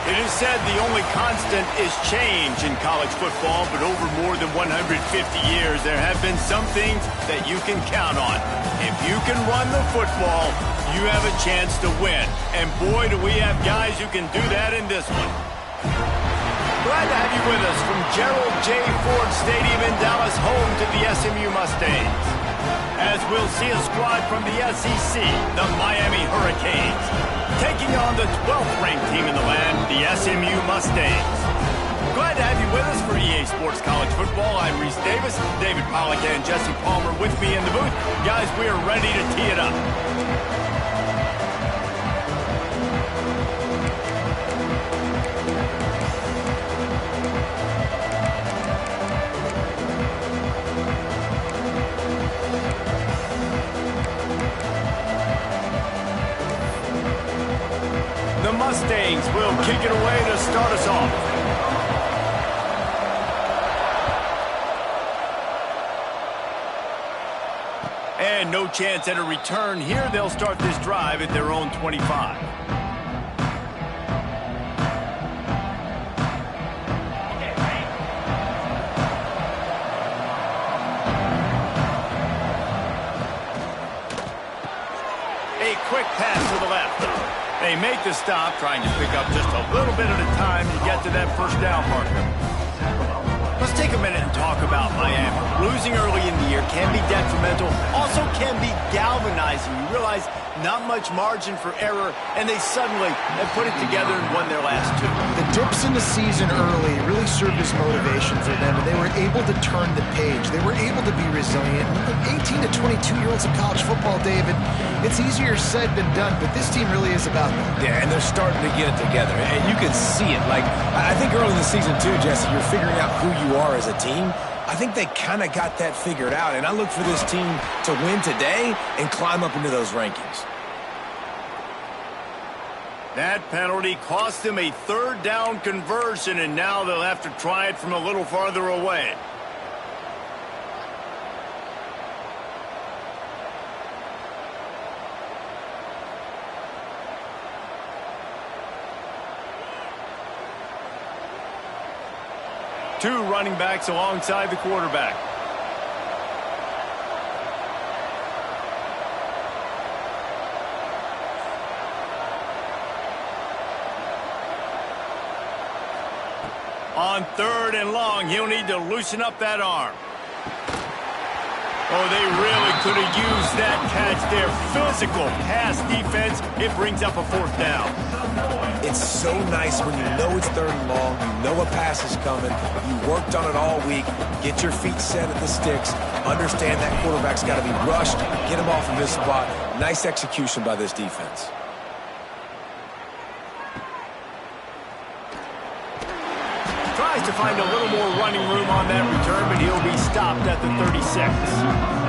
It is said the only constant is change in college football, but over more than 150 years, there have been some things that you can count on. If you can run the football, you have a chance to win. And boy, do we have guys who can do that in this one. Glad to have you with us from Gerald J. Ford Stadium in Dallas, home to the SMU Mustangs. As we'll see a squad from the SEC, the Miami Hurricanes, taking on the 12th-ranked team in the land, the SMU Mustangs. Glad to have you with us for EA Sports College Football. I'm Reese Davis, David Pollack, and Jesse Palmer with me in the booth. Guys, we are ready to tee it up. The Mustangs will kick it away to start us off. And no chance at a return here. They'll start this drive at their own 25. A quick pass to the left. They make the stop, trying to pick up just a little bit at a time to get to that first down marker. Let's take a minute and talk about Miami. Losing early in the year can be detrimental, also can be galvanizing. You realize not much margin for error, and they suddenly have put it together and won their last two. The dips in the season early really served as motivation for them, and they were able to turn the page. They were able to be resilient. 18 to 22-year-olds in college football, David, it's easier said than done, but this team really is about that. Yeah, and they're starting to get it together, and you can see it. Like, I think early in the season, too, Jesse, you're figuring out who you are as a team. I think they kind of got that figured out, and I look for this team to win today and climb up into those rankings. That penalty cost them a third down conversion, and now they'll have to try it from a little farther away. Two running backs alongside the quarterback. On third and long, he'll need to loosen up that arm. Oh, they really could have used that catch there. Physical pass defense. It brings up a fourth down. It's so nice when you know it's 3rd and long, you know a pass is coming, you worked on it all week, get your feet set at the sticks, understand that quarterback's got to be rushed, get him off of his spot. Nice execution by this defense. Tries to find a little more running room on that return, but he'll be stopped at the 36.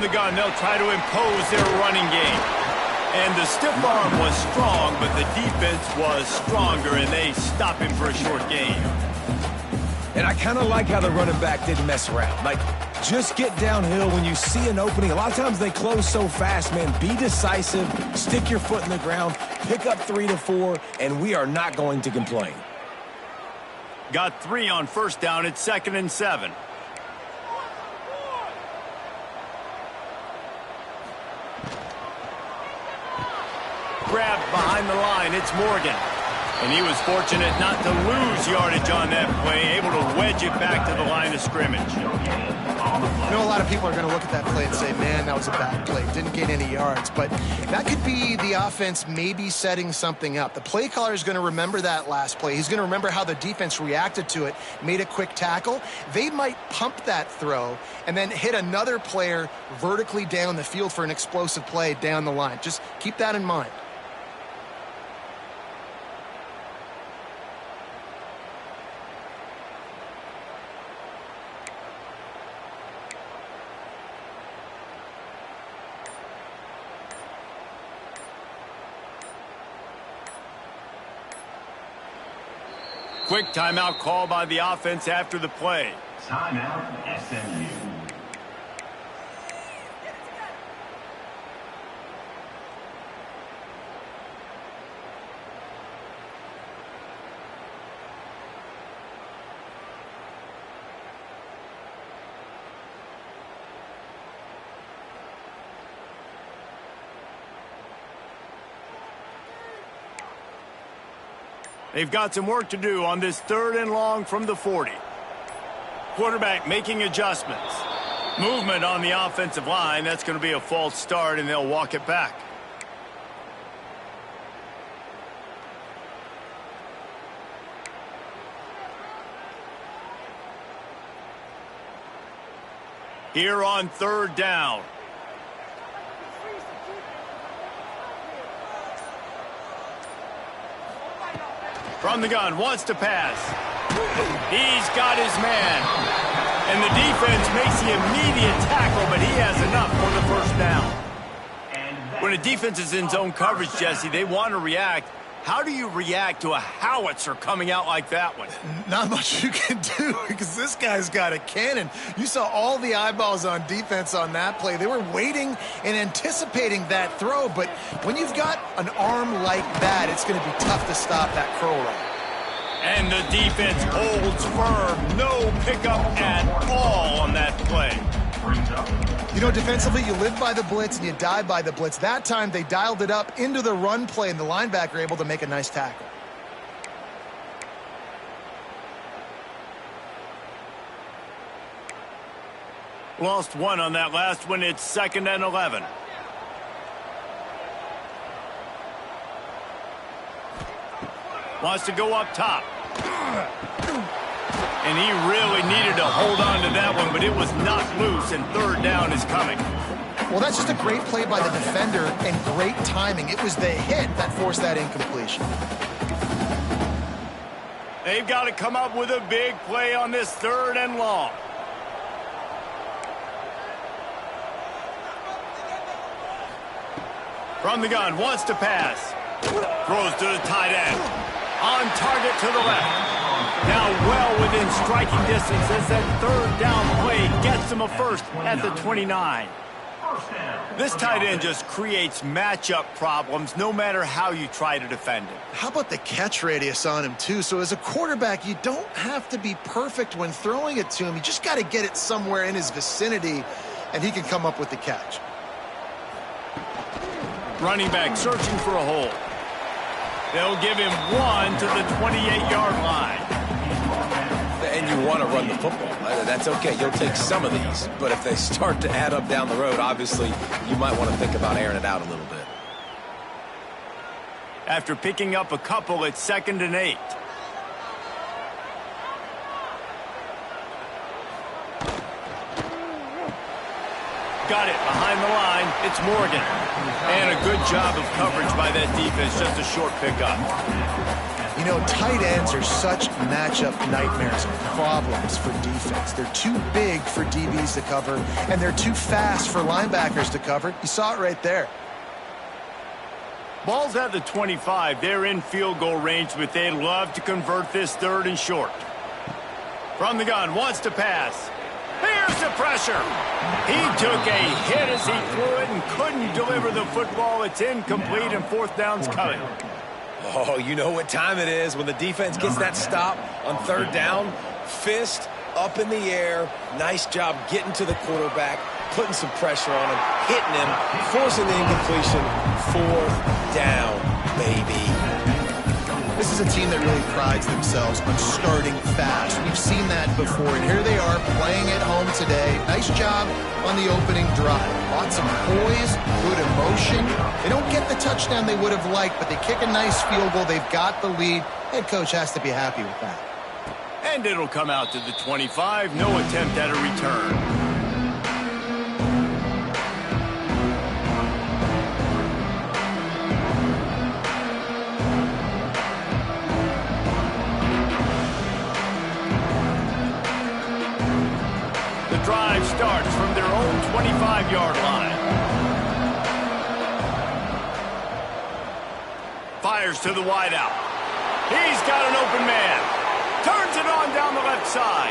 The gun, they'll try to impose their running game. And the stiff arm was strong, but the defense was stronger, and they stop him for a short gain. And I kind of like how the running back didn't mess around. Like, just get downhill when you see an opening. A lot of times they close so fast, man. Be decisive, stick your foot in the ground, pick up 3 to 4, and we are not going to complain. Got 3 on 1st down. It's 2nd and 7. Grabbed behind the line, it's Morgan. And he was fortunate not to lose yardage on that play, able to wedge it back to the line of scrimmage. I know a lot of people are going to look at that play and say, man, that was a bad play. Didn't gain any yards. But that could be the offense maybe setting something up. The play caller is going to remember that last play. He's going to remember how the defense reacted to it, made a quick tackle. They might pump that throw and then hit another player vertically down the field for an explosive play down the line. Just keep that in mind. Quick timeout call by the offense after the play. Timeout, SMU. They've got some work to do on this 3rd and long from the 40. Quarterback making adjustments. Movement on the offensive line. That's going to be a false start, and they'll walk it back. Here on 3rd down. From the gun, wants to pass. He's got his man. And the defense makes the immediate tackle, but he has enough for the 1st down. When a defense is in zone coverage, Jesse, they want to react. How do you react to a howitzer coming out like that one? Not much you can do because this guy's got a cannon. You saw all the eyeballs on defense on that play. They were waiting and anticipating that throw, but when you've got an arm like that, it's going to be tough to stop that curl run. And the defense holds firm. No pickup at all on that play. You know, defensively, you live by the blitz and you die by the blitz. That time, they dialed it up into the run play, and the linebacker able to make a nice tackle. Lost 1 on that last one. It's 2nd and 11. Wants to go up top. And he really needed to hold on to that one, but it was knocked loose, and 3rd down is coming. Well, that's just a great play by the defender and great timing. It was the hit that forced that incompletion. They've got to come up with a big play on this 3rd and long. From the gun, wants to pass. Throws to the tight end. On target to the left. Now well within striking distance as that 3rd down play gets him a 1st at the 29. This tight end just creates matchup problems no matter how you try to defend him. How about the catch radius on him, too? So as a quarterback, you don't have to be perfect when throwing it to him. You just got to get it somewhere in his vicinity, and he can come up with the catch. Running back searching for a hole. They'll give him one to the 28-yard line. And you want to run the football. That's okay. You'll take some of these. But if they start to add up down the road, obviously, you might want to think about airing it out a little bit. After picking up a couple, it's 2nd and 8. Got it behind the line. It's Morgan. And a good job of coverage by that defense. Just a short pickup. You know, tight ends are such matchup nightmares and problems for defense. They're too big for DBs to cover, and they're too fast for linebackers to cover. You saw it right there. Ball's at the 25. They're in field goal range, but they'd love to convert this 3rd and short. From the gun, wants to pass. Here's the pressure. He took a hit as he threw it and couldn't deliver the football. It's incomplete, and 4th down's coming. Oh, you know what time it is when the defense gets that stop on 3rd down. Fist up in the air. Nice job getting to the quarterback, putting some pressure on him, hitting him, forcing the incompletion. 4th down, baby. This is a team that really prides themselves on starting fast. We've seen that before, and here they are playing at home today. Nice job on the opening drive. Lots of poise, good emotion. They don't get the touchdown they would have liked, but they kick a nice field goal. They've got the lead. Head coach has to be happy with that. And it'll come out to the 25. No attempt at a return. Drive starts from their own 25-yard line. Fires to the wideout. He's got an open man. Turns it on down the left side.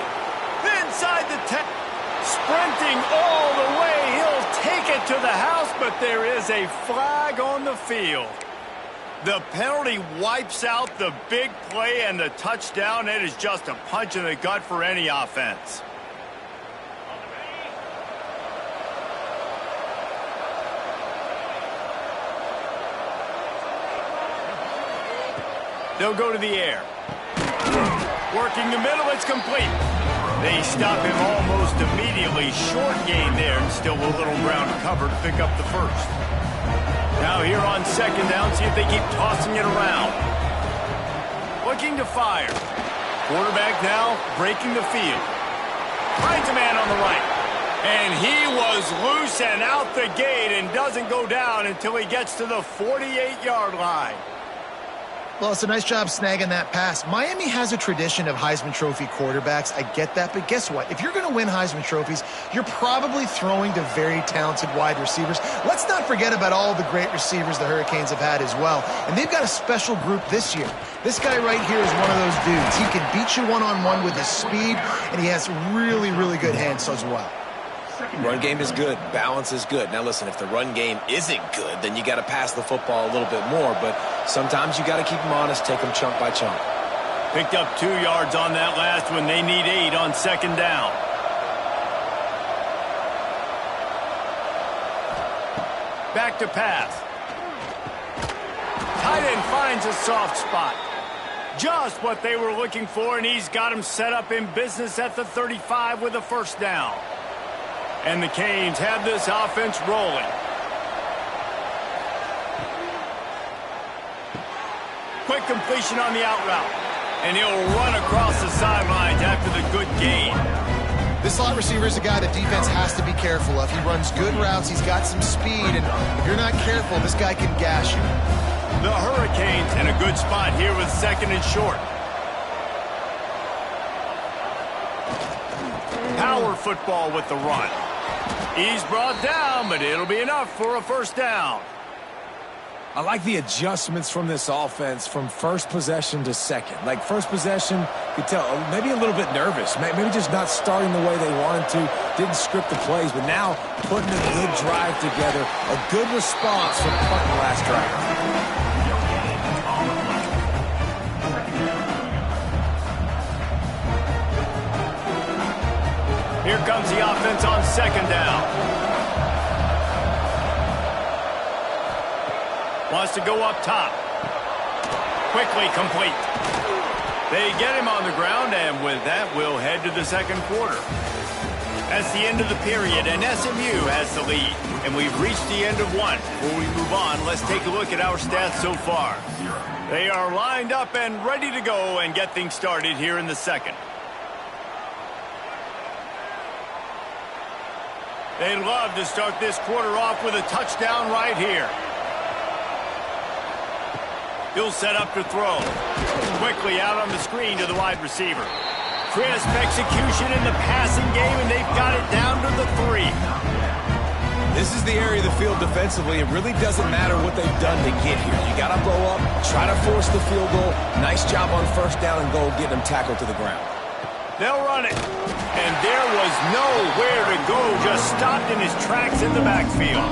Inside the 10. Sprinting all the way. He'll take it to the house, but there is a flag on the field. The penalty wipes out the big play and the touchdown. It is just a punch in the gut for any offense. They'll go to the air. Working the middle, it's complete. They stop him almost immediately. Short gain there, and still a little ground to cover to pick up the 1st. Now here on 2nd down, see if they keep tossing it around. Looking to fire. Quarterback now breaking the field. Finds a man on the right. And he was loose and out the gate and doesn't go down until he gets to the 48-yard line. Well, it's a nice job snagging that pass. Miami has a tradition of Heisman Trophy quarterbacks. I get that, but guess what? If you're going to win Heisman Trophies, you're probably throwing to very talented wide receivers. Let's not forget about all the great receivers the Hurricanes have had as well. And they've got a special group this year. This guy right here is one of those dudes. He can beat you one-on-one with his speed, and he has really, really good hands as well. Run game is good. Balance is good. Now, listen, if the run game isn't good, then you got to pass the football a little bit more. But sometimes you got to keep them honest, take them chunk by chunk. Picked up 2 yards on that last one. They need 8 on 2nd down. Back to pass. Tight end finds a soft spot. Just what they were looking for, and he's got him set up in business at the 35 with a 1st down. And the Canes have this offense rolling. Quick completion on the out route. And he'll run across the sidelines after the good gain. This slot receiver is a guy the defense has to be careful of. He runs good routes. He's got some speed. And if you're not careful, this guy can gash you. The Hurricanes in a good spot here with 2nd and short. Power football with the run. He's brought down, but it'll be enough for a 1st down. I like the adjustments from this offense from first possession to second. Like first possession, you could tell maybe a little bit nervous. Maybe just not starting the way they wanted to. Didn't script the plays, but now putting a good drive together. A good response from punting last drive. Here comes the offense on second down. Wants to go up top. Quickly complete. They get him on the ground, and with that, we'll head to the second quarter. That's the end of the period, and SMU has the lead. And we've reached the end of one. Before we move on, let's take a look at our stats so far. They are lined up and ready to go and get things started here in the second. They'd love to start this quarter off with a touchdown right here. He'll set up to throw. Quickly out on the screen to the wide receiver. Crisp execution in the passing game, and they've got it down to the 3. This is the area of the field defensively. It really doesn't matter what they've done to get here. You got to blow up, try to force the field goal. Nice job on first down and goal, getting them tackled to the ground. They'll run it. And there was nowhere to go, just stopped in his tracks in the backfield.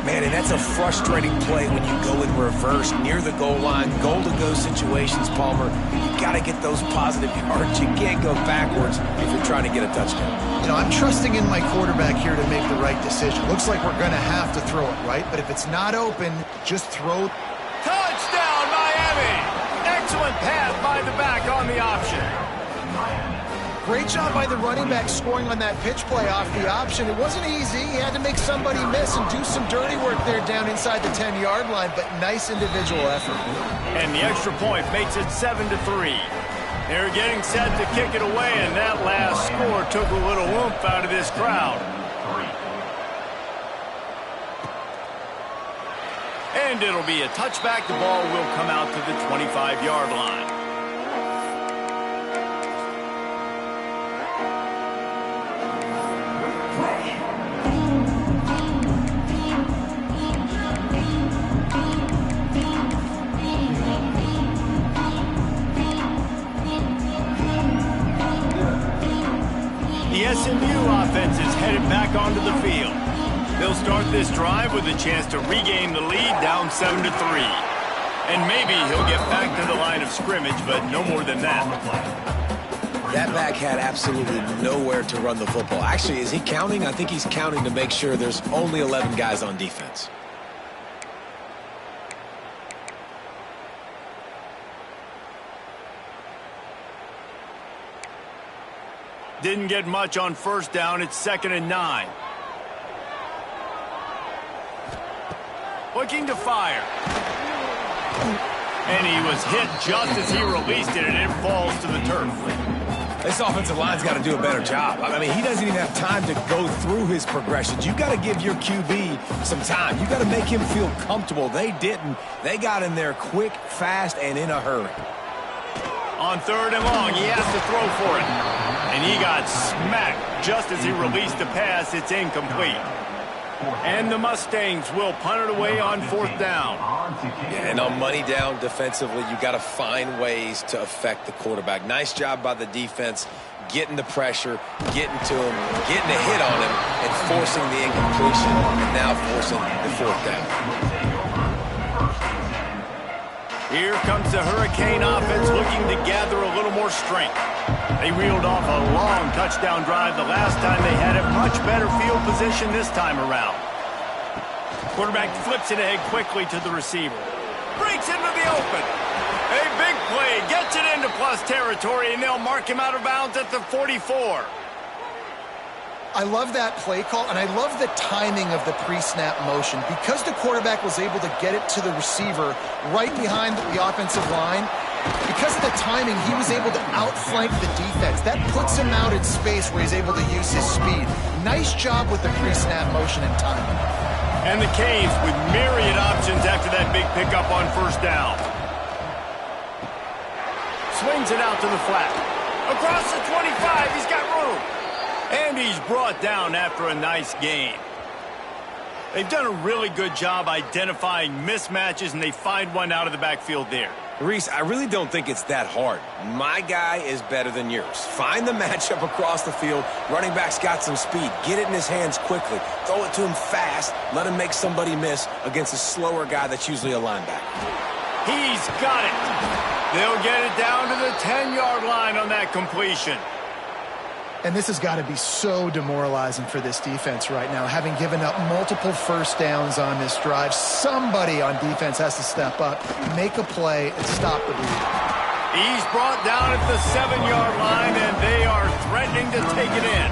Man, and that's a frustrating play when you go in reverse near the goal line, goal-to-go situations, Palmer. You got to get those positive yards. You can't go backwards if you're trying to get a touchdown. You know, I'm trusting in my quarterback here to make the right decision. Looks like we're going to have to throw it, right? But if it's not open, just throw. Touchdown, Miami! Excellent pass by the back on the option. Great job by the running back scoring on that pitch play off the option. It wasn't easy. He had to make somebody miss and do some dirty work there down inside the 10-yard line, but nice individual effort. And the extra point makes it 7-3. They're getting set to kick it away, and that last score took a little oomph out of this crowd. And it'll be a touchback. The ball will come out to the 25-yard line. The SMU offense is headed back onto the field. They'll start this drive with a chance to regain the lead down 7-3. And maybe he'll get back to the line of scrimmage, but no more than that. That back had absolutely nowhere to run the football. Actually, is he counting? I think he's counting to make sure there's only 11 guys on defense. Didn't get much on first down. It's 2nd and 9. Looking to fire. And he was hit just as he released it, and it falls to the turf. This offensive line's got to do a better job. I mean, he doesn't even have time to go through his progressions. You got to give your QB some time. You got to make him feel comfortable. They didn't. They got in there quick, fast, and in a hurry. On 3rd and long, he has to throw for it. And he got smacked just as he released the pass. It's incomplete. And the Mustangs will punt it away on 4th down. Yeah, and on money down defensively, you got to find ways to affect the quarterback. Nice job by the defense, getting the pressure, getting to him, getting a hit on him, and forcing the incompletion, and now forcing the 4th down. Here comes the Hurricane offense looking to gather a little more strength. They reeled off a long touchdown drive the last time. They had a much better field position this time around. Quarterback flips it ahead quickly to the receiver. Breaks into the open. A big play. Gets it into plus territory, and they'll mark him out of bounds at the 44. I love that play call, and I love the timing of the pre-snap motion. Because the quarterback was able to get it to the receiver right behind the offensive line, because of the timing, he was able to outflank the defense. That puts him out in space where he's able to use his speed. Nice job with the pre-snap motion and timing. And the Canes with myriad options after that big pickup on 1st down. Swings it out to the flat. Across the 25, he's got room. And he's brought down after a nice gain. They've done a really good job identifying mismatches, and they find one out of the backfield there. Reese, I really don't think it's that hard. My guy is better than yours. Find the matchup across the field. Running back's got some speed. Get it in his hands quickly. Throw it to him fast. Let him make somebody miss against a slower guy that's usually a linebacker. He's got it. They'll get it down to the 10-yard line on that completion. And this has got to be so demoralizing for this defense right now, having given up multiple first downs on this drive. Somebody on defense has to step up, make a play, and stop the bleeding. He's brought down at the 7-yard line, and they are threatening to take it in.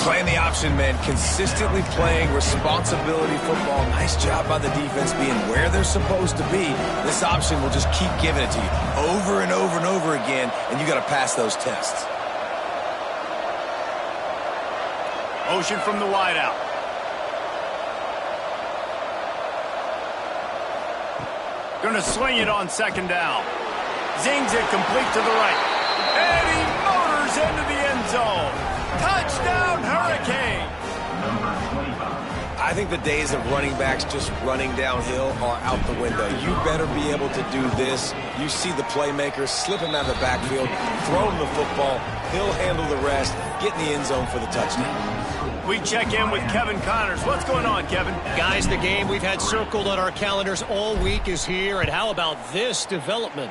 Playing the option, man. Consistently playing responsibility football. Nice job by the defense being where they're supposed to be. This option will just keep giving it to you over and over and over again, and you got to pass those tests. Motion from the wideout. Going to swing it on second down. Zings it complete to the right. And he motors into the end zone. Touchdown, Hurricane! I think the days of running backs just running downhill are out the window. You better be able to do this. You see the playmaker, slip him out of the backfield, throw him the football, he'll handle the rest, get in the end zone for the touchdown. We check in with Kevin Connors. What's going on, Kevin? Guys, the game we've had circled on our calendars all week is here, and how about this development?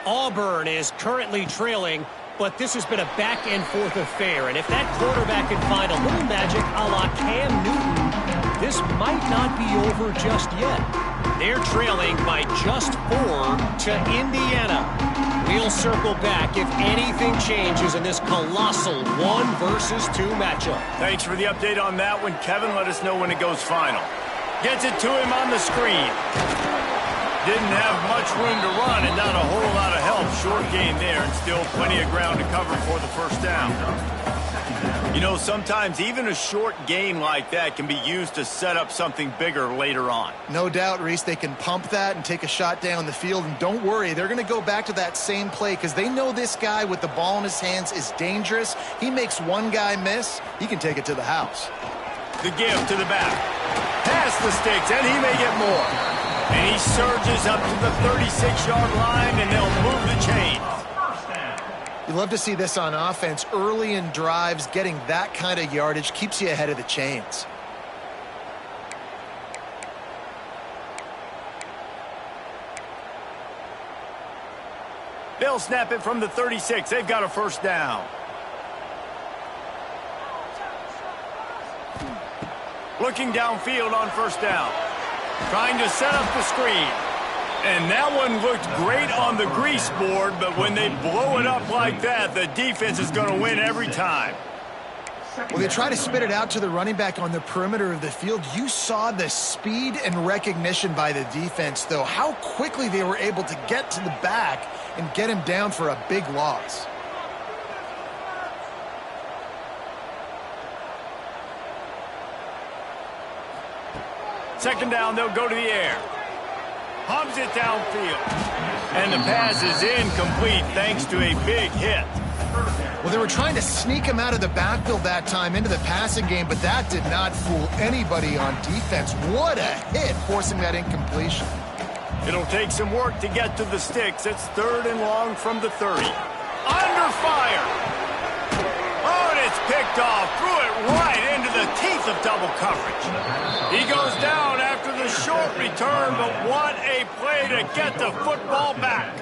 Auburn is currently trailing, but this has been a back-and-forth affair, and if that quarterback can find a little magic a la Cam Newton, this might not be over just yet. They're trailing by just 4 to Indiana. We'll circle back if anything changes in this colossal 1 versus 2 matchup. Thanks for the update on that one, Kevin. Let us know when it goes final. Gets it to him on the screen. Didn't have much room to run and not a whole lot of help. Short gain there and still plenty of ground to cover for the first down. You know, sometimes even a short gain like that can be used to set up something bigger later on. No doubt, Reese, they can pump that and take a shot down the field. And don't worry, they're going to go back to that same play because they know this guy with the ball in his hands is dangerous. He makes one guy miss, he can take it to the house. The give to the back. Past the sticks, and he may get more. And he surges up to the 36-yard line, and they'll move the chain. You love to see this on offense. Early in drives, getting that kind of yardage keeps you ahead of the chains. They'll snap it from the 36. They've got a first down. Looking downfield on first down. Trying to set up the screen. And that one looked great on the grease board, but when they blow it up like that, the defense is going to win every time. Well, they try to spit it out to the running back on the perimeter of the field. You saw the speed and recognition by the defense, though, how quickly they were able to get to the back and get him down for a big loss. Second down, they'll go to the air. Hubs it downfield. And the pass is incomplete thanks to a big hit. Well, they were trying to sneak him out of the backfield that time into the passing game, but that did not fool anybody on defense. What a hit, forcing that incompletion. It'll take some work to get to the sticks. It's 3rd and long from the 30. Under fire. Oh, and it's picked off. Threw it right into the teeth of double coverage. He goes down after the short return, but what a play to get the football back.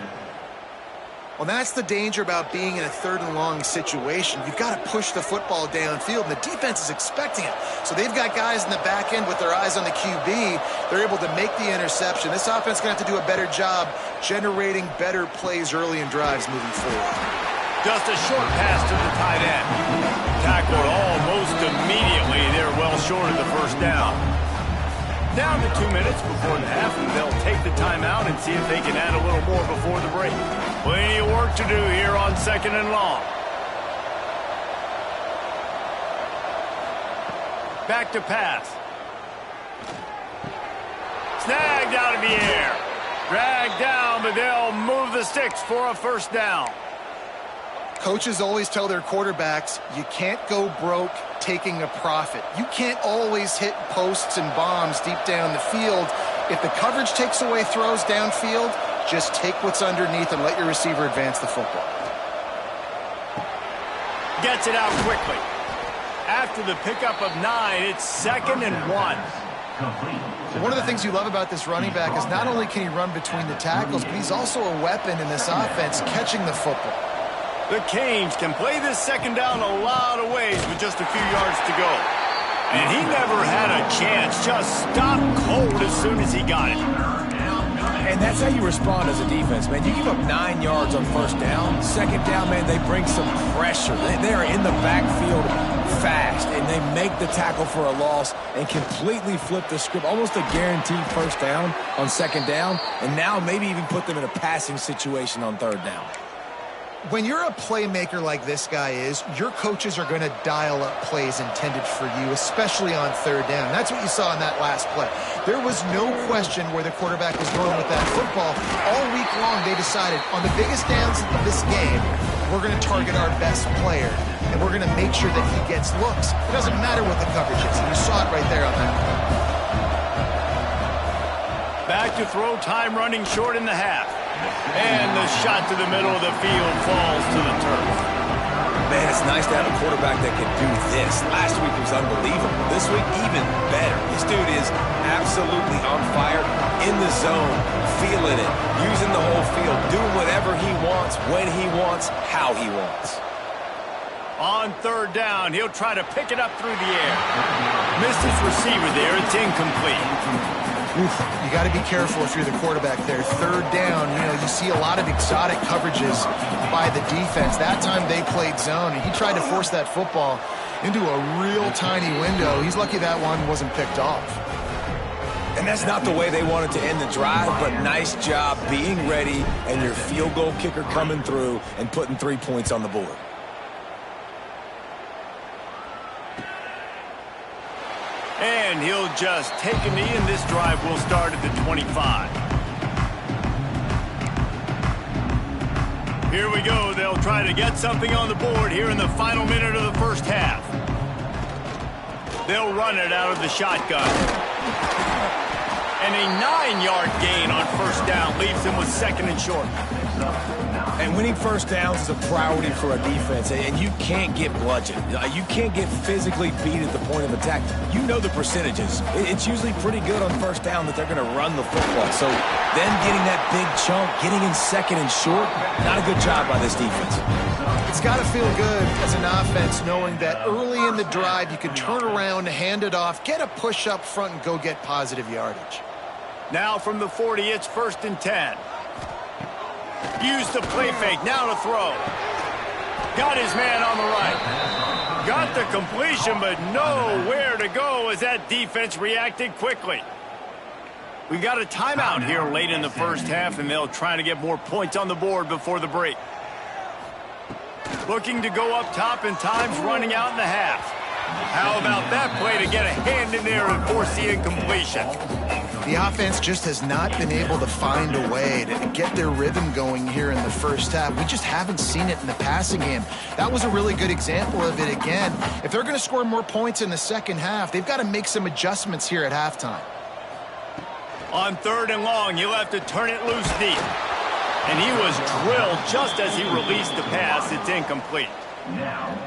Well, that's the danger about being in a 3rd and long situation. You've got to push the football downfield, and the defense is expecting it. So they've got guys in the back end with their eyes on the QB. They're able to make the interception. This offense is going to have to do a better job generating better plays early in drives moving forward. Just a short pass to the tight end. Tackled almost immediately. They're well short of the first down. Down to 2 minutes before the half, and they'll take the timeout and see if they can add a little more before the break. Plenty of work to do here on 2nd and long. Back to pass. Snagged out of the air. Dragged down, but they'll move the sticks for a first down. Coaches always tell their quarterbacks, you can't go broke taking a profit. You can't always hit posts and bombs deep down the field. If the coverage takes away throws downfield, just take what's underneath and let your receiver advance the football. Gets it out quickly. After the pickup of 9, it's 2nd and 1. One of the things you love about this running back is not only can he run between the tackles, but he's also a weapon in this offense catching the football. The Canes can play this 2nd down a lot of ways with just a few yards to go. And he never had a chance, just stopped cold as soon as he got it. And that's how you respond as a defense, man. You give up 9 yards on 1st down. 2nd down, man, they bring some pressure. They are in the backfield fast, and they make the tackle for a loss and completely flip the script. Almost a guaranteed 1st down on 2nd down, and now maybe even put them in a passing situation on 3rd down. When you're a playmaker like this guy is, your coaches are going to dial up plays intended for you, especially on 3rd down. That's what you saw in that last play. There was no question where the quarterback was going with that football. All week long, they decided on the biggest downs of this game, we're going to target our best player, and we're going to make sure that he gets looks. It doesn't matter what the coverage is, and you saw it right there on that play. Back to throw, time running short in the half. And the shot to the middle of the field falls to the turf. Man, it's nice to have a quarterback that can do this. Last week was unbelievable. This week, even better. This dude is absolutely on fire, in the zone, feeling it, using the whole field, doing whatever he wants, when he wants, how he wants. On 3rd down, he'll try to pick it up through the air. Missed his receiver there. It's incomplete. You got to be careful if you're the quarterback there. 3rd down, you see a lot of exotic coverages by the defense. That time they played zone, and he tried to force that football into a real tiny window. He's lucky that one wasn't picked off. And that's not the way they wanted to end the drive, but nice job being ready and your field goal kicker coming through and putting 3 points on the board. And he'll just take a knee, and this drive will start at the 25. Here we go. They'll try to get something on the board here in the final minute of the 1st half. They'll run it out of the shotgun. And a 9-yard gain on 1st down leaves them with 2nd and short. And winning 1st downs is a priority for a defense, and you can't get bludgeoned. You can't get physically beat at the point of attack. You know the percentages. It's usually pretty good on 1st down that they're going to run the football. So then getting that big chunk, getting in 2nd and short, not a good job by this defense. It's got to feel good as an offense knowing that early in the drive you can turn around, hand it off, get a push up front, and go get positive yardage. Now from the 40, it's 1st and 10. Use the play fake, now to throw. Got his man on the right. Got the completion, but nowhere to go as that defense reacted quickly. We got a timeout here late in the 1st half, and they'll try to get more points on the board before the break. Looking to go up top, and time's running out in the half. How about that play to get a hand in there and force the incompletion? The offense just has not been able to find a way to get their rhythm going here in the 1st half. We just haven't seen it in the passing game. That was a really good example of it again. If they're going to score more points in the 2nd half, they've got to make some adjustments here at halftime. On 3rd and long, he'll have to turn it loose deep. And he was drilled just as he released the pass. It's incomplete.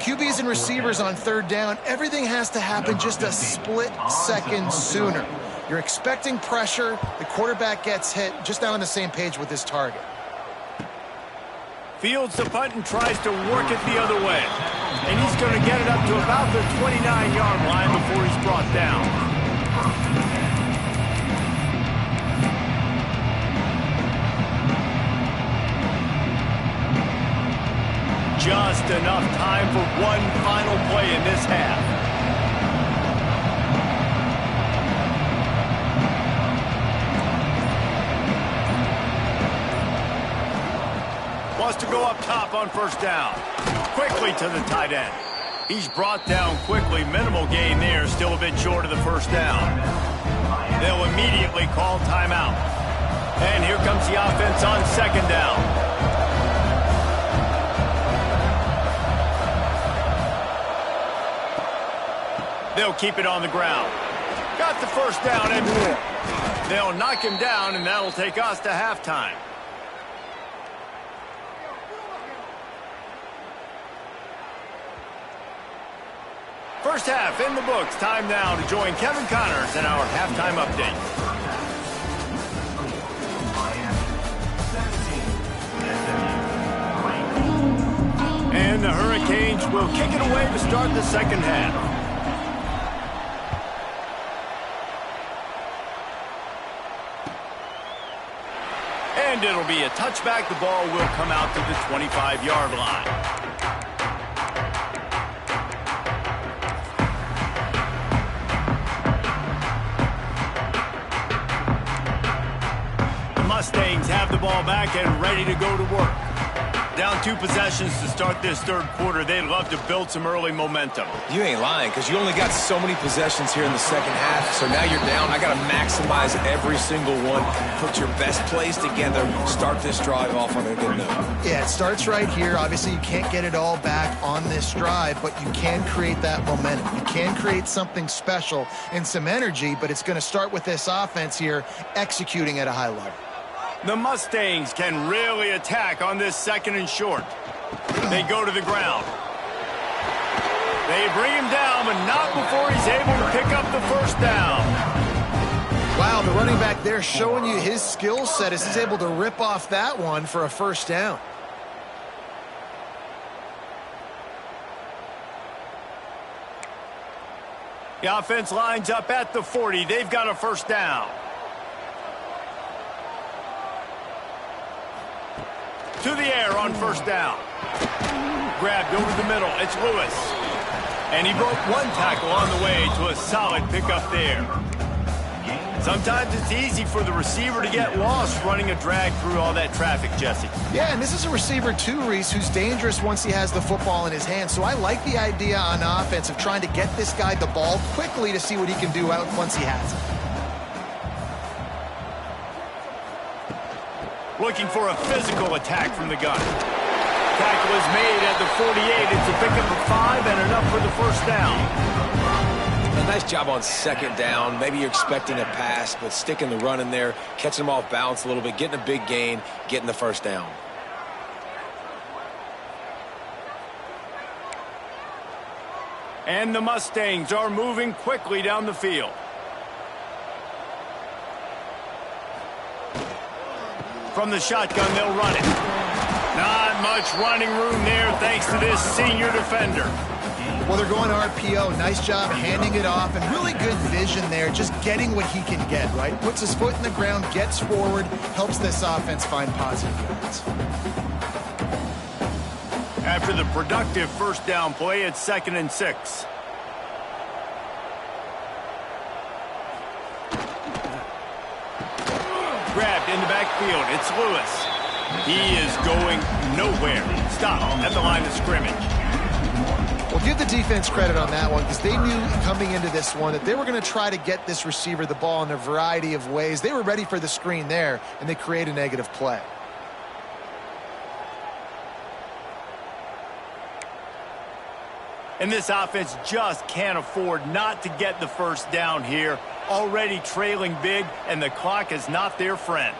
QBs and receivers on 3rd down, everything has to happen just a split second sooner. You're expecting pressure, the quarterback gets hit, just now on the same page with his target. Fields the punt and tries to work it the other way. And he's going to get it up to about the 29-yard line before he's brought down. Just enough time for one final play in this half. Wants to go up top on 1st down. Quickly to the tight end. He's brought down quickly. Minimal gain there. Still a bit short of the 1st down. They'll immediately call timeout. And here comes the offense on 2nd down. They'll keep it on the ground. Got the first down and more. They'll knock him down, and that'll take us to halftime. First half in the books. Time now to join Kevin Connors in our halftime update. And the Hurricanes will kick it away to start the second half. And it'll be a touchback. The ball will come out to the 25-yard line. The Mustangs have the ball back and ready to go to work. Down 2 possessions to start this third quarter. They'd love to build some early momentum. You ain't lying, because you only got so many possessions here in the second half, so now you're down. I got to maximize every single one, put your best plays together, start this drive off on a good note. Yeah, it starts right here. Obviously, you can't get it all back on this drive, but you can create that momentum. You can create something special and some energy, but it's going to start with this offense here executing at a high level. The Mustangs can really attack on this second and short. They go to the ground. They bring him down, but not before he's able to pick up the first down. Wow, the running back there showing you his skill set as he's able to rip off that one for a first down. The offense lines up at the 40. They've got a first down. To the air on first down. Grabbed over the middle. It's Lewis. And he broke one tackle on the way to a solid pickup there. Sometimes it's easy for the receiver to get lost running a drag through all that traffic, Jesse. Yeah, and this is a receiver too, Reese, who's dangerous once he has the football in his hand. So I like the idea on offense of trying to get this guy the ball quickly to see what he can do out once he has it. Looking for a physical attack from the gun. Tackle is made at the 48. It's a pickup of 5 and enough for the first down. A nice job on second down. Maybe you're expecting a pass, but sticking the run in there, catching them off balance a little bit, getting a big gain, getting the first down. And the Mustangs are moving quickly down the field. From the shotgun, they'll run it. Not much running room there thanks to this senior defender. Well, they're going RPO. Nice job handing it off, and really good vision there, just getting what he can get, right? Puts his foot in the ground, gets forward, helps this offense find positive yards. After the productive first down play, it's 2nd and 6. Grabbed in the backfield. It's Lewis. He is going nowhere. Stop at the line of scrimmage. Well, give the defense credit on that one because they knew coming into this one that they were going to try to get this receiver the ball in a variety of ways. They were ready for the screen there, and they create a negative play. And this offense just can't afford not to get the first down here. Already trailing big, and the clock is not their friend.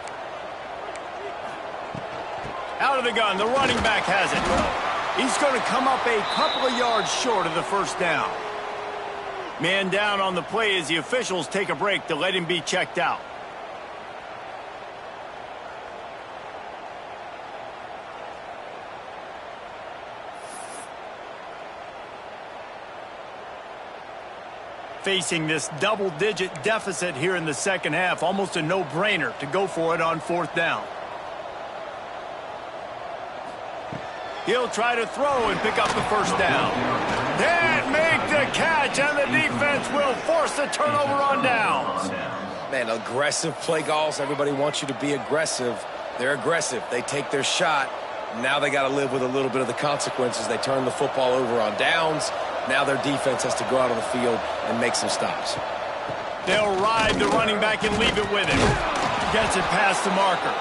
Out of the gun, the running back has it. He's going to come up a couple of yards short of the first down. Man down on the play as the officials take a break to let him be checked out. Facing this double-digit deficit here in the second half, almost a no-brainer to go for it on 4th down. He'll try to throw and pick up the first down. Can't make the catch, and the defense will force a turnover on downs. Man, aggressive play calls. Everybody wants you to be aggressive. They're aggressive. They take their shot. Now they got to live with a little bit of the consequences. They turn the football over on downs. Now their defense has to go out on the field and make some stops. They'll ride the running back and leave it with him. Gets it past the marker.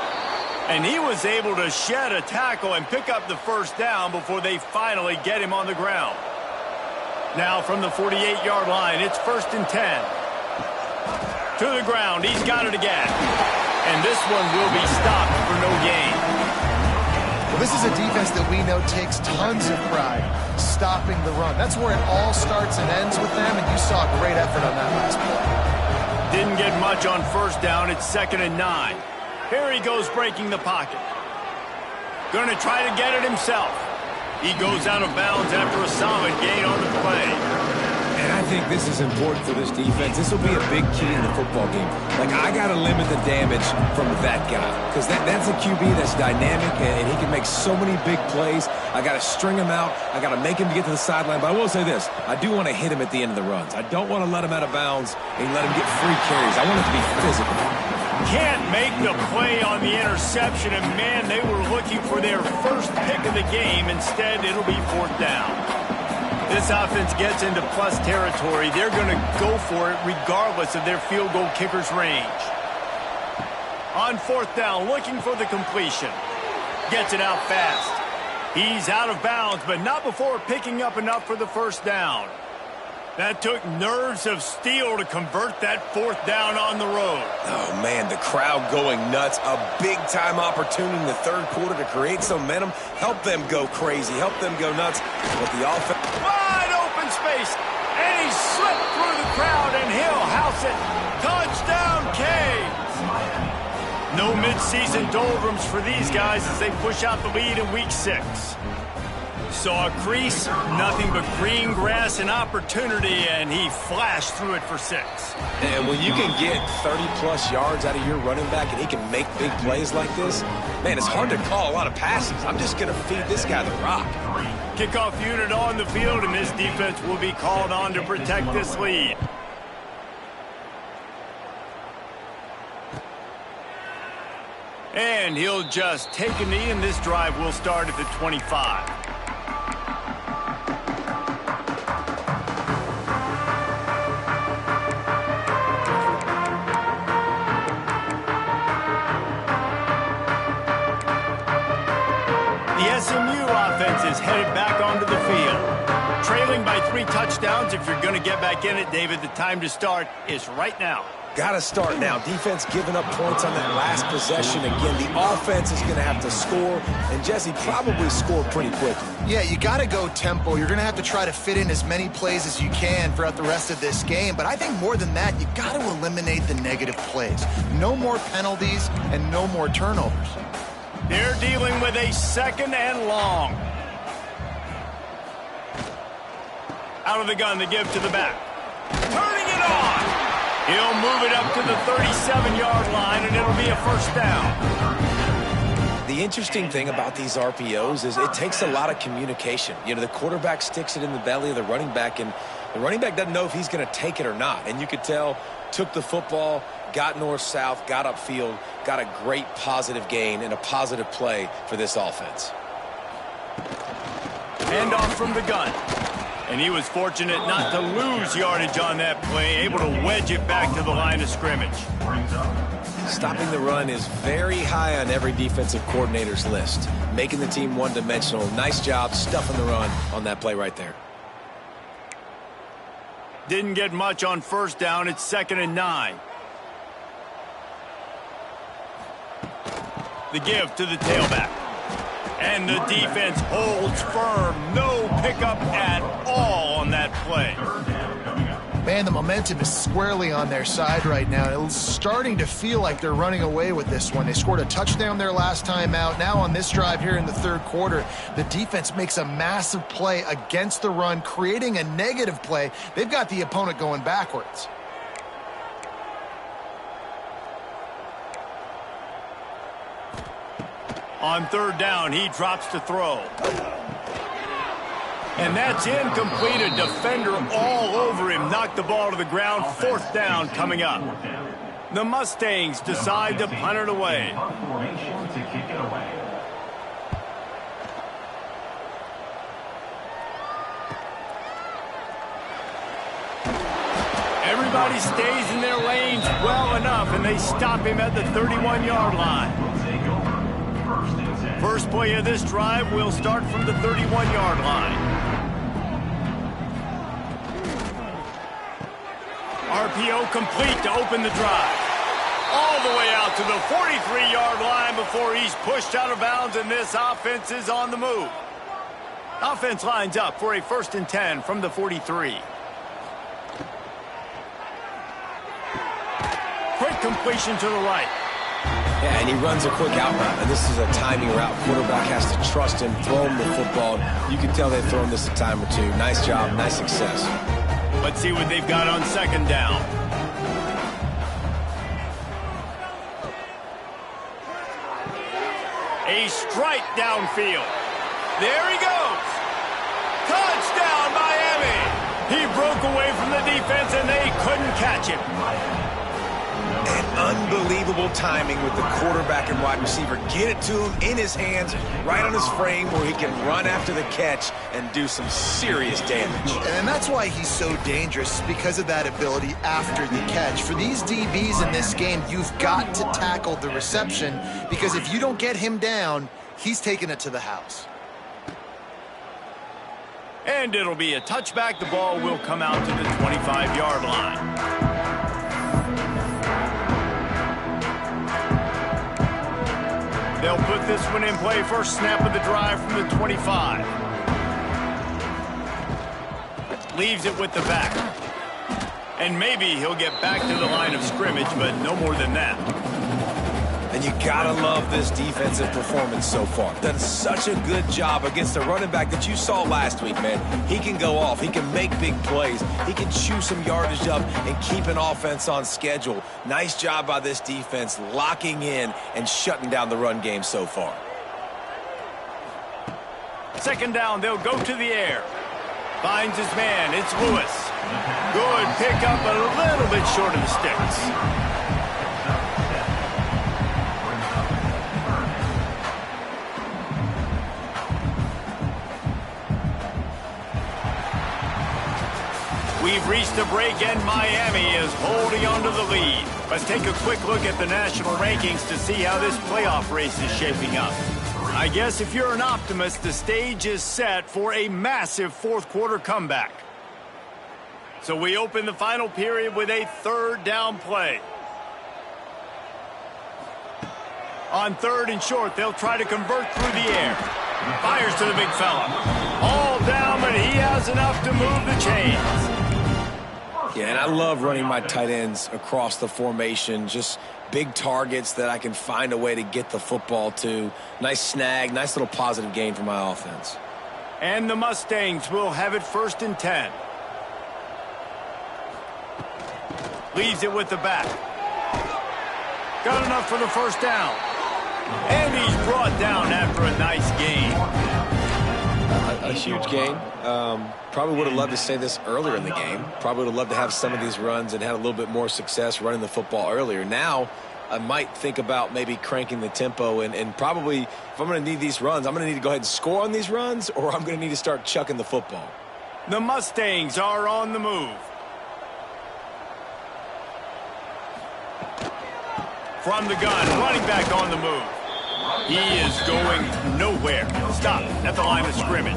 And he was able to shed a tackle and pick up the first down before they finally get him on the ground. Now from the 48-yard line, it's 1st and 10. To the ground, he's got it again. And this one will be stopped for no gain. Well, this is a defense that we know takes tons of pride stopping the run. That's where it all starts and ends with them, and you saw a great effort on that last play. Didn't get much on 1st down. It's 2nd and 9. Here he goes breaking the pocket. Going to try to get it himself. He goes out of bounds after a solid gain on the play. And I think this is important for this defense. This will be a big key in the football game. Like, I got to limit the damage from that guy because that's a QB that's dynamic, and he can make so many big plays. I got to string him out. I got to make him get to the sideline. But I will say this. I do want to hit him at the end of the runs. I don't want to let him out of bounds and let him get free carries. I want it to be physical. Can't make the play on the interception, and man, they were looking for their first pick of the game. Instead, it'll be 4th down. This offense gets into plus territory. They're going to go for it regardless of their field goal kicker's range. On 4th down, looking for the completion. Gets it out fast. He's out of bounds, but not before picking up enough for the 1st down. That took nerves of steel to convert that 4th down on the road. Oh, man, the crowd going nuts. A big-time opportunity in the 3rd quarter to create some momentum. Help them go crazy. Help them go nuts. But the offense... Wide open space. And he slipped through the crowd, and he'll house it. Touchdown, Canes. No midseason doldrums for these guys as they push out the lead in Week 6. Saw a crease, nothing but green grass and opportunity, and he flashed through it for 6. And when you can get 30-plus yards out of your running back and he can make big plays like this, man, it's hard to call a lot of passes. I'm just going to feed this guy the rock. Kickoff unit on the field, and this defense will be called on to protect this lead. And he'll just take a knee, and this drive will start at the 25. The SMU offense is headed back onto the field. Trailing by 3 touchdowns. If you're going to get back in it, David, the time to start is right now. Got to start now. Defense giving up points on that last possession. Again, the offense is going to have to score, and Jesse probably scored pretty quickly. Yeah, you got to go tempo. You're going to have to try to fit in as many plays as you can throughout the rest of this game. But I think more than that, you got to eliminate the negative plays. No more penalties and no more turnovers. They're dealing with a 2nd and long. Out of the gun, the give to the back. Turning it on. He'll move it up to the 37-yard line, and it'll be a 1st down. The interesting thing about these RPOs is it takes a lot of communication. You know, the quarterback sticks it in the belly of the running back, and the running back doesn't know if he's going to take it or not. And you could tell, took the football, got north-south, got upfield, got a great positive gain and a positive play for this offense. Hand off from the gun. And he was fortunate not to lose yardage on that play, able to wedge it back to the line of scrimmage. Stopping the run is very high on every defensive coordinator's list. Making the team one-dimensional. Nice job stuffing the run on that play right there. Didn't get much on 1st down. It's 2nd and 9. The give to the tailback. And the defense holds firm. No pickup at all on that play. Man, the momentum is squarely on their side right now. It's starting to feel like they're running away with this one. They scored a touchdown their last time out. Now on this drive here in the 3rd quarter, the defense makes a massive play against the run, creating a negative play. They've got the opponent going backwards. On 3rd down, he drops to throw. And that's incomplete. A defender all over him. Knocked the ball to the ground. 4th down coming up. The Mustangs decide to punt it away. Everybody stays in their lanes well enough, and they stop him at the 31-yard line. First play of this drive will start from the 31-yard line. RPO complete to open the drive. All the way out to the 43-yard line before he's pushed out of bounds, and this offense is on the move. Offense lines up for a 1st and 10 from the 43. Quick completion to the right. Yeah, and he runs a quick out route, and this is a timing route. Quarterback has to trust him, throw him the football. You can tell they've thrown this a time or two. Nice job, nice success. Let's see what they've got on 2nd down. A strike downfield. There he goes. Touchdown, Miami. He broke away from the defense, and they couldn't catch him. And unbelievable timing with the quarterback and wide receiver. Get it to him in his hands, right on his frame where he can run after the catch and do some serious damage. And that's why he's so dangerous, because of that ability after the catch. For these DBs in this game, you've got to tackle the reception, because if you don't get him down, he's taking it to the house. And it'll be a touchback. The ball will come out to the 25-yard line. They'll put this one in play. First snap of the drive from the 25. Leaves it with the back. And maybe he'll get back to the line of scrimmage, but no more than that. And you gotta love this defensive performance so far. Done such a good job against the running back that you saw last week, man. He can go off. He can make big plays. He can chew some yardage up and keep an offense on schedule. Nice job by this defense locking in and shutting down the run game so far. 2nd down, they'll go to the air. Finds his man. It's Lewis. Good pickup, a little bit short of the sticks. We've reached the break, and Miami is holding on to the lead. Let's take a quick look at the national rankings to see how this playoff race is shaping up. I guess if you're an optimist, the stage is set for a massive 4th-quarter comeback. So we open the final period with a 3rd down play. On 3rd and short, they'll try to convert through the air. Fires to the big fella. All down, but he has enough to move the chains. Yeah, and I love running my tight ends across the formation. Just big targets that I can find a way to get the football to. Nice snag, nice little positive gain for my offense. And the Mustangs will have it 1st and 10. Leaves it with the back. Got enough for the 1st down. And he's brought down after a nice gain. A huge gain. Probably would have loved to say this earlier in the game. Probably would have loved to have some of these runs and had a little bit more success running the football earlier. Now, I might think about maybe cranking the tempo and probably, if I'm going to need these runs, I'm going to need to go ahead and score on these runs, or I'm going to need to start chucking the football. The Mustangs are on the move. From the gun, running back on the move. He is going nowhere. Stop at the line of scrimmage.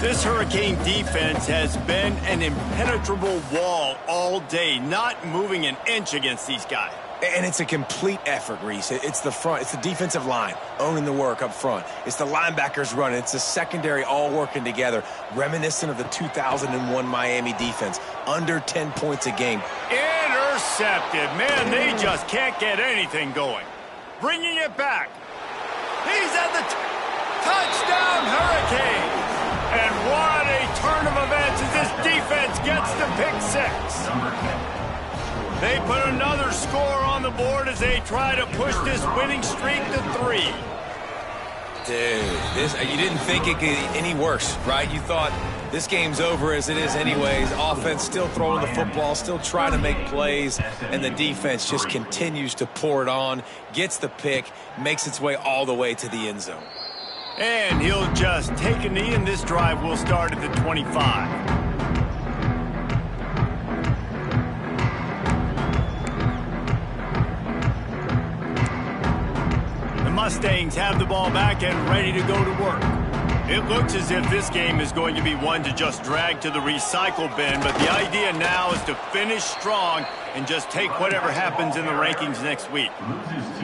This Hurricane defense has been an impenetrable wall all day, not moving an inch against these guys. And it's a complete effort, Reese. It's the front. It's the defensive line owning the work up front. It's the linebackers running. It's the secondary all working together, reminiscent of the 2001 Miami defense. Under 10 points a game. Intercepted. Man, they just can't get anything going. Bringing it back. He's at the touchdown, Hurricane. And what a turn of events as this defense gets the pick 6. They put another score on the board as they try to push this winning streak to 3. Dude, you didn't think it could get any worse, right? You thought this game's over as it is anyways. Offense still throwing the football, still trying to make plays, and the defense just continues to pour it on, gets the pick, makes its way all the way to the end zone. And he'll just take a knee, and this drive will start at the 25. Mustangs have the ball back and ready to go to work. It looks as if this game is going to be one to just drag to the recycle bin, but the idea now is to finish strong and just take whatever happens in the rankings next week.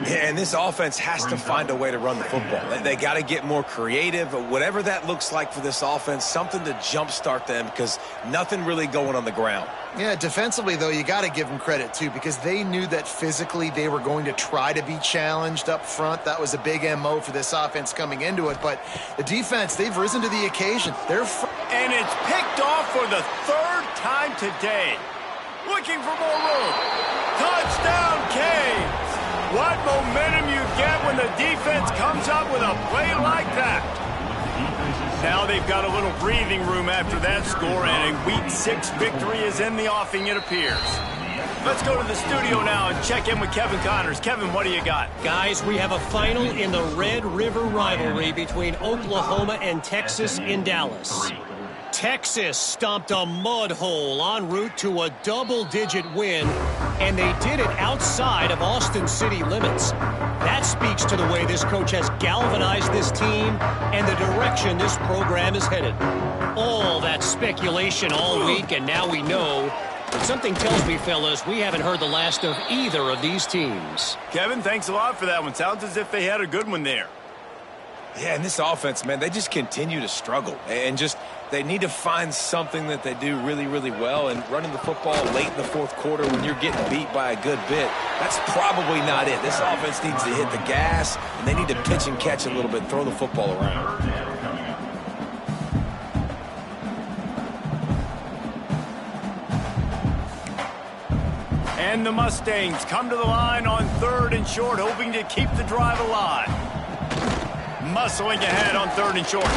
Yeah, and this offense has to find a way to run the football. They got to get more creative, whatever that looks like for this offense, something to jumpstart them because nothing really going on the ground. Yeah, defensively, though, you got to give them credit, too, because they knew that physically they were going to try to be challenged up front. That was a big MO for this offense coming into it. But the defense, they've risen to the occasion. And it's picked off for the third time today. Looking for more room. Touchdown, Canes. What momentum you get when the defense comes up with a play like that. Now they've got a little breathing room after that score, and a Week 6 victory is in the offing, it appears. Let's go to the studio now and check in with Kevin Connors. Kevin, what do you got? Guys, we have a final in the Red River rivalry between Oklahoma and Texas in Dallas. Texas stomped a mud hole en route to a double-digit win, and they did it outside of Austin city limits. That speaks to the way this coach has galvanized this team and the direction this program is headed. All that speculation all week, and now we know. But something tells me, fellas, we haven't heard the last of either of these teams. Kevin, thanks a lot for that one. Sounds as if they had a good one there. Yeah, and this offense, man, they just continue to struggle. And just, they need to find something that they do really, really well. And running the football late in the fourth quarter when you're getting beat by a good bit, that's probably not it. This offense needs to hit the gas, and they need to pitch and catch a little bit, throw the football around. And the Mustangs come to the line on 3rd and short, hoping to keep the drive alive. Muscling ahead on 3rd and short.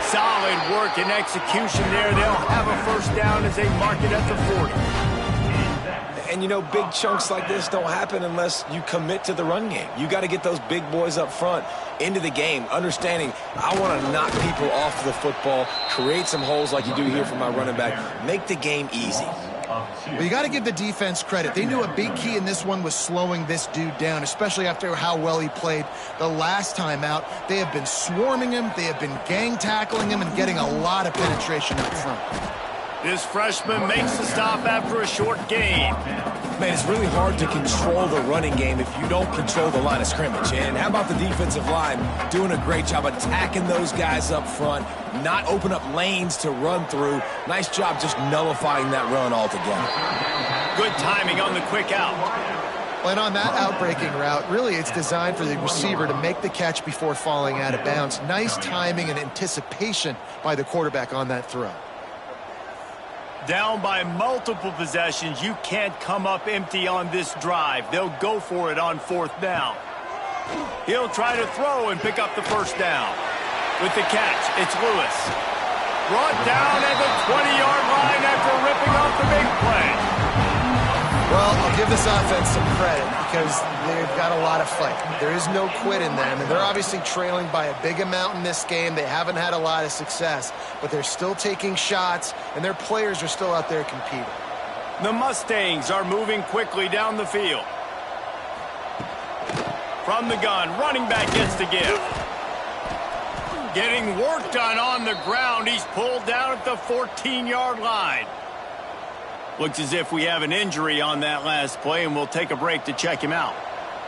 Solid work and execution there. They'll have a first down as they mark it at the 40. And, you know, big chunks like this don't happen unless you commit to the run game. You got to get those big boys up front into the game, understanding I want to knock people off the football, create some holes like you do here for my running back, make the game easy. Well, you got to give the defense credit. They knew a big key in this one was slowing this dude down, especially after how well he played the last time out. They have been swarming him. They have been gang tackling him and getting a lot of penetration up front. This freshman makes the stop after a short gain. Man, it's really hard to control the running game if you don't control the line of scrimmage. And how about the defensive line doing a great job attacking those guys up front, not open up lanes to run through. Nice job just nullifying that run altogether. Good timing on the quick out. And on that outbreaking route, really it's designed for the receiver to make the catch before falling out of bounds. Nice timing and anticipation by the quarterback on that throw. Down by multiple possessions, you can't come up empty on this drive. They'll go for it on 4th down. He'll try to throw and pick up the first down. With the catch, it's Lewis. Brought down at the 20-yard line after ripping off the big play. Well, I'll give this offense some credit because they've got a lot of fight. There is no quit in them, and they're obviously trailing by a big amount in this game. They haven't had a lot of success, but they're still taking shots, and their players are still out there competing. The Mustangs are moving quickly down the field. From the gun, running back gets the give. Getting work done on the ground. He's pulled down at the 14-yard line. Looks as if we have an injury on that last play, and we'll take a break to check him out.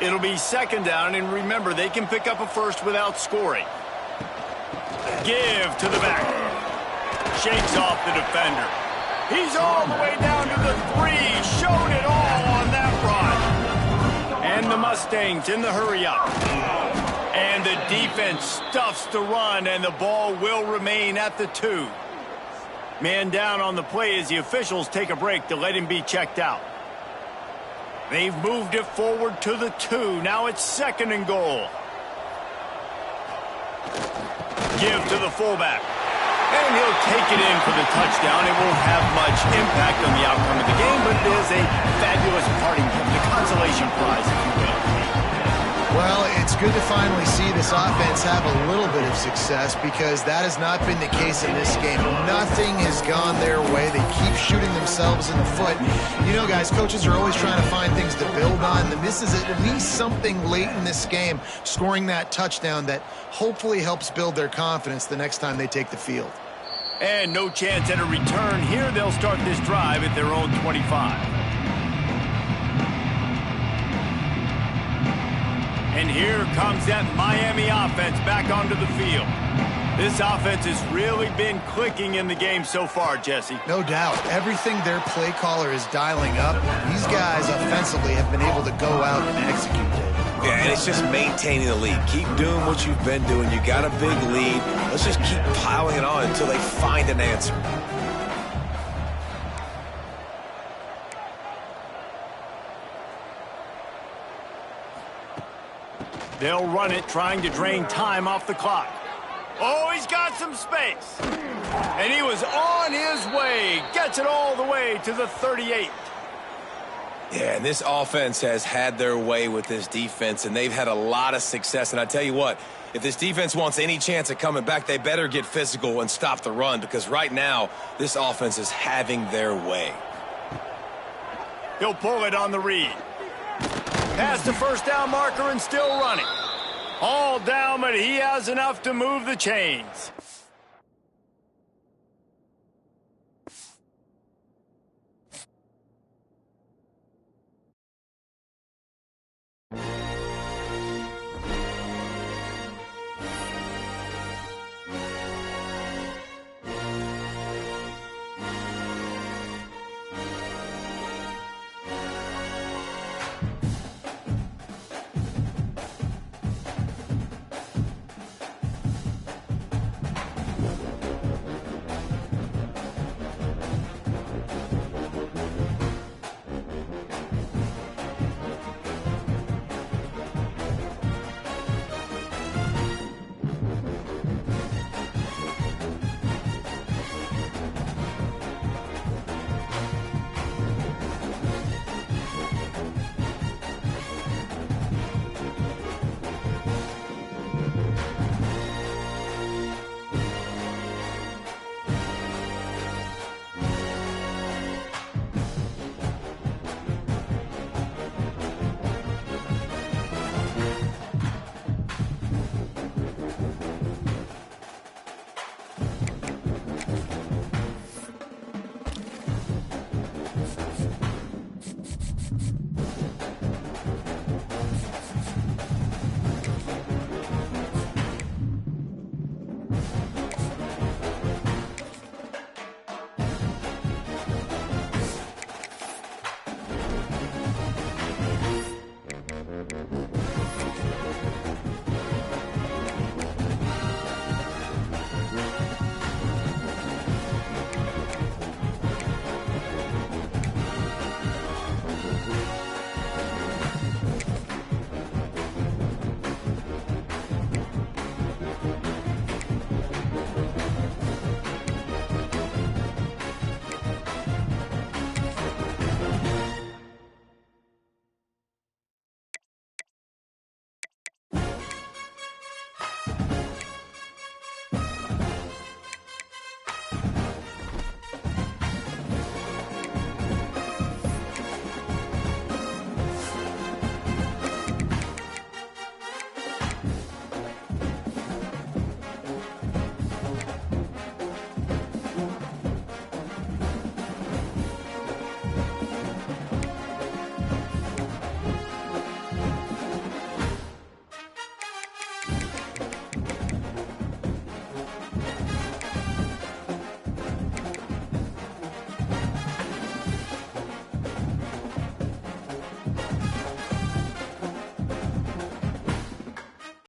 It'll be 2nd down, and remember, they can pick up a first without scoring. Give to the back. Shakes off the defender. He's all the way down to the 3. Showed it all on that run. And the Mustangs in the hurry-up. And the defense stuffs the run, and the ball will remain at the 2. Man down on the play as the officials take a break to let him be checked out. They've moved it forward to the 2. Now it's 2nd and goal. Give to the fullback. And he'll take it in for the touchdown. It won't have much impact on the outcome of the game, but it is a fabulous parting gift, the consolation prize, if you will. Well, it's good to finally see this offense have a little bit of success because that has not been the case in this game. Nothing has gone their way. They keep shooting themselves themselves in the foot. You know, guys, coaches are always trying to find things to build on. And this is at least something late in this game, scoring that touchdown that hopefully helps build their confidence the next time they take the field. And no chance at a return here. They'll start this drive at their own 25. And here comes that Miami offense back onto the field. This offense has really been clicking in the game so far, Jesse. No doubt. Everything their play caller is dialing up, these guys offensively have been able to go out and execute it. Yeah, and it's just maintaining the lead. Keep doing what you've been doing. You got a big lead. Let's just keep piling it on until they find an answer. They'll run it, trying to drain time off the clock. Oh, he's got some space. And he was on his way. Gets it all the way to the 38. Yeah, and this offense has had their way with this defense, and they've had a lot of success. And I tell you what, if this defense wants any chance of coming back, they better get physical and stop the run, because right now, this offense is having their way. He'll pull it on the read. Past the first down marker and still running. All down, but he has enough to move the chains.